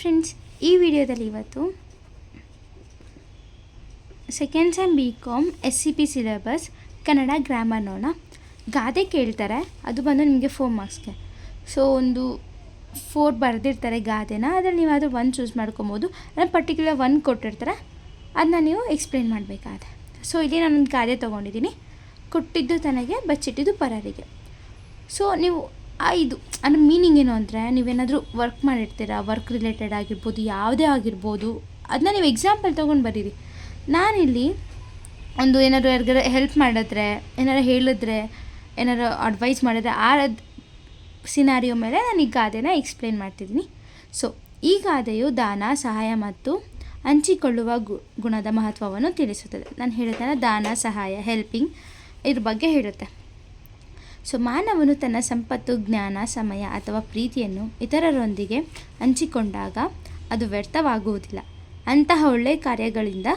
Friends, ಈ ವಿಡಿಯೋದಲ್ಲಿ ಇವತ್ತು second sem BCom SCP syllabus Kannada grammar ನೋಡೋಣ. ಗಾದೆ ಕೇಳ್ತಾರೆ, ಅದು ಬಂದು ನಿಮಗೆ 4 ಮಾರ್ಕ್ಸ್ಗೆ. ಸೊ ಒಂದು 4 ಬರೆದಿರ್ತಾರೆ ಗಾದೆನ, ಅದರಲ್ಲಿ ನೀವು ಅದು 1 ಚೂಸ್ ಮಾಡ್ಕೊಬೋದು. ಅದನ್ನು ಪರ್ಟಿಕ್ಯುಲರ್ 1 ಕೊಟ್ಟಿರ್ತಾರೆ, ಅದನ್ನ ನೀವು ಎಕ್ಸ್ಪ್ಲೇನ್ ಮಾಡಬೇಕಾದ್ರೆ. ಸೊ ಇಲ್ಲಿ ನಾನೊಂದು ಗಾದೆ ತೊಗೊಂಡಿದ್ದೀನಿ, ಕೊಟ್ಟಿದ್ದು ತನಗೆ ಬಚ್ಚಿಟ್ಟಿದ್ದು ಪರರಿಗೆ. ಸೊ ನೀವು ಇದು ಅಂದರೆ ಮೀನಿಂಗ್ ಏನು ಅಂದರೆ, ನೀವೇನಾದರೂ ವರ್ಕ್ ಮಾಡಿರ್ತೀರಾ, ವರ್ಕ್ ರಿಲೇಟೆಡ್ ಆಗಿರ್ಬೋದು, ಯಾವುದೇ ಆಗಿರ್ಬೋದು, ಅದನ್ನ ನೀವು ಎಕ್ಸಾಂಪಲ್ ತೊಗೊಂಡು ಬರೀರಿ. ನಾನಿಲ್ಲಿ ಒಂದು ಏನಾದರೂ ಯಾರಿಗಾರ ಹೆಲ್ಪ್ ಮಾಡಿದ್ರೆ, ಏನಾರು ಹೇಳಿದ್ರೆ, ಏನಾರು ಅಡ್ವೈಸ್ ಮಾಡಿದ್ರೆ, ಆ ಸಿನಾರಿಯೋ ಮೇಲೆ ನಾನು ಈ ಗಾದೆನ ಎಕ್ಸ್ಪ್ಲೇನ್ ಮಾಡ್ತಿದ್ದೀನಿ. ಸೊ ಈ ಗಾದೆಯು ದಾನ, ಸಹಾಯ ಮತ್ತು ಹಂಚಿಕೊಳ್ಳುವ ಗುಣದ ಮಹತ್ವವನ್ನು ತಿಳಿಸುತ್ತದೆ. ನಾನು ಹೇಳ್ತೇನೆ, ದಾನ, ಸಹಾಯ, ಹೆಲ್ಪಿಂಗ್ ಇದ್ರ ಬಗ್ಗೆ ಹೇಳುತ್ತೆ. ಸೊ ಮಾನವನು ತನ್ನ ಸಂಪತ್ತು, ಜ್ಞಾನ, ಸಮಯ ಅಥವಾ ಪ್ರೀತಿಯನ್ನು ಇತರರೊಂದಿಗೆ ಹಂಚಿಕೊಂಡಾಗ ಅದು ವ್ಯರ್ಥವಾಗುವುದಿಲ್ಲ. ಅಂತಹ ಒಳ್ಳೆಯ ಕಾರ್ಯಗಳಿಂದ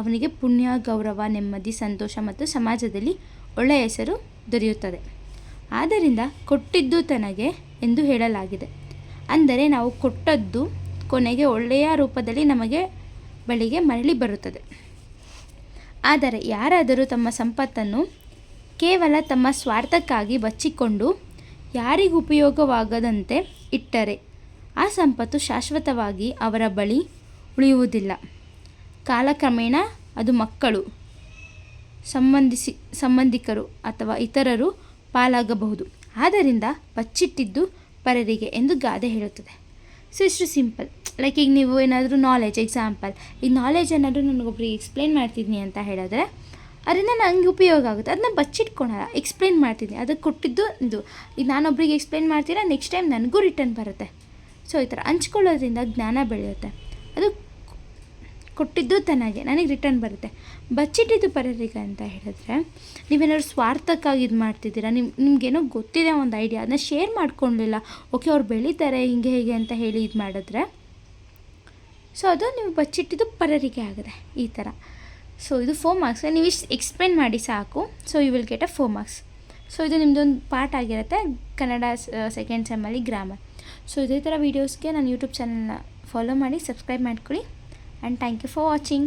ಅವನಿಗೆ ಪುಣ್ಯ, ಗೌರವ, ನೆಮ್ಮದಿ, ಸಂತೋಷ ಮತ್ತು ಸಮಾಜದಲ್ಲಿ ಒಳ್ಳೆಯ ಹೆಸರು ದೊರೆಯುತ್ತದೆ. ಆದ್ದರಿಂದ ಕೊಟ್ಟಿದ್ದು ತನಗೆ ಎಂದು ಹೇಳಲಾಗಿದೆ. ಅಂದರೆ ನಾವು ಕೊಟ್ಟದ್ದು ಕೊನೆಗೆ ಒಳ್ಳೆಯ ರೂಪದಲ್ಲಿ ನಮಗೆ ಬಳಿಗೆ ಮರಳಿ ಬರುತ್ತದೆ. ಆದರೆ ಯಾರಾದರೂ ತಮ್ಮ ಸಂಪತ್ತನ್ನು ಕೇವಲ ತಮ್ಮ ಸ್ವಾರ್ಥಕ್ಕಾಗಿ ಬಚ್ಚಿಕೊಂಡು ಯಾರಿಗೂ ಉಪಯೋಗವಾಗದಂತೆ ಇಟ್ಟರೆ ಆ ಸಂಪತ್ತು ಶಾಶ್ವತವಾಗಿ ಅವರ ಬಳಿ ಉಳಿಯುವುದಿಲ್ಲ. ಕಾಲಕ್ರಮೇಣ ಅದು ಮಕ್ಕಳು, ಸಂಬಂಧಿಕರು ಅಥವಾ ಇತರರು ಪಾಲಾಗಬಹುದು. ಆದ್ದರಿಂದ ಬಚ್ಚಿಟ್ಟಿದ್ದು ಪರರಿಗೆ ಎಂದು ಗಾದೆ ಹೇಳುತ್ತದೆ. ಸೊ ಇಷ್ಟು ಸಿಂಪಲ್. ಲೈಕ್ ಈಗ ನೀವು ಏನಾದರೂ ನಾಲೆಜ್, ಎಕ್ಸಾಂಪಲ್, ಈ ನಾಲೆಜ್ ಏನಾದರೂ ನನಗೊಬ್ರಿಗೆ ಎಕ್ಸ್ಪ್ಲೇನ್ ಮಾಡ್ತಿದ್ದೀನಿ ಅಂತ ಹೇಳಿದ್ರೆ ಅದರಿಂದ ನನಗೆ ಉಪಯೋಗ ಆಗುತ್ತೆ. ಅದನ್ನ ಬಚ್ಚಿಟ್ಕೊಳಲ್ಲ, ಎಕ್ಸ್ಪ್ಲೇನ್ ಮಾಡ್ತಿದ್ದೀನಿ. ಅದಕ್ಕೆ ಕೊಟ್ಟಿದ್ದು ಇದು ನಾನೊಬ್ರಿಗೆ ಎಕ್ಸ್ಪ್ಲೇನ್ ಮಾಡ್ತೀರಾ, ನೆಕ್ಸ್ಟ್ ಟೈಮ್ ನನಗೂ ರಿಟರ್ನ್ ಬರುತ್ತೆ. ಸೊ ಈ ಥರ ಹಂಚ್ಕೊಳ್ಳೋದ್ರಿಂದ ಜ್ಞಾನ ಬೆಳೆಯುತ್ತೆ. ಅದು ಕೊಟ್ಟಿದ್ದು ತನಗೆ ನನಗೆ ರಿಟರ್ನ್ ಬರುತ್ತೆ. ಬಚ್ಚಿಟ್ಟಿದ್ದು ಪರರಿಗೆ ಅಂತ ಹೇಳಿದ್ರೆ, ನೀವೇನಾದ್ರು ಸ್ವಾರ್ಥಕ್ಕಾಗಿ ಇದು ಮಾಡ್ತಿದ್ದೀರಾ, ನಿಮಗೇನೋ ಗೊತ್ತಿದೆ ಒಂದು ಐಡಿಯಾ, ಅದನ್ನ ಶೇರ್ ಮಾಡ್ಕೊಳ್ಳಲಿಲ್ಲ, ಓಕೆ ಅವ್ರು ಬೆಳೀತಾರೆ ಹಿಂಗೆ ಹೇಗೆ ಅಂತ ಹೇಳಿ ಇದು ಮಾಡಿದ್ರೆ, ಸೊ ಅದು ನೀವು ಬಚ್ಚಿಟ್ಟಿದ್ದು ಪರರಿಗೆ ಆಗಿದೆ ಈ ಥರ. ಸೊ ಇದು 4 ಮಾರ್ಕ್ಸ್. ನೀವು ಇಷ್ಟು ಎಕ್ಸ್ಪ್ಲೇನ್ ಮಾಡಿ ಸಾಕು. So you will get 4 marks. So ಇದು ನಿಮ್ಮದೊಂದು ಪಾರ್ಟ್ ಆಗಿರುತ್ತೆ ಕನ್ನಡ ಸೆಕೆಂಡ್ ಸೆಮ್ಮಲ್ಲಿ ಗ್ರಾಮರ್. ಸೊ ಇದೇ ಥರ ವೀಡಿಯೋಸ್ಗೆ ನನ್ನ ಯೂಟ್ಯೂಬ್ ಚಾನಲ್ನ ಫಾಲೋ ಮಾಡಿ, ಸಬ್ಸ್ಕ್ರೈಬ್ ಮಾಡ್ಕೊಳ್ಳಿ. And thank you for watching.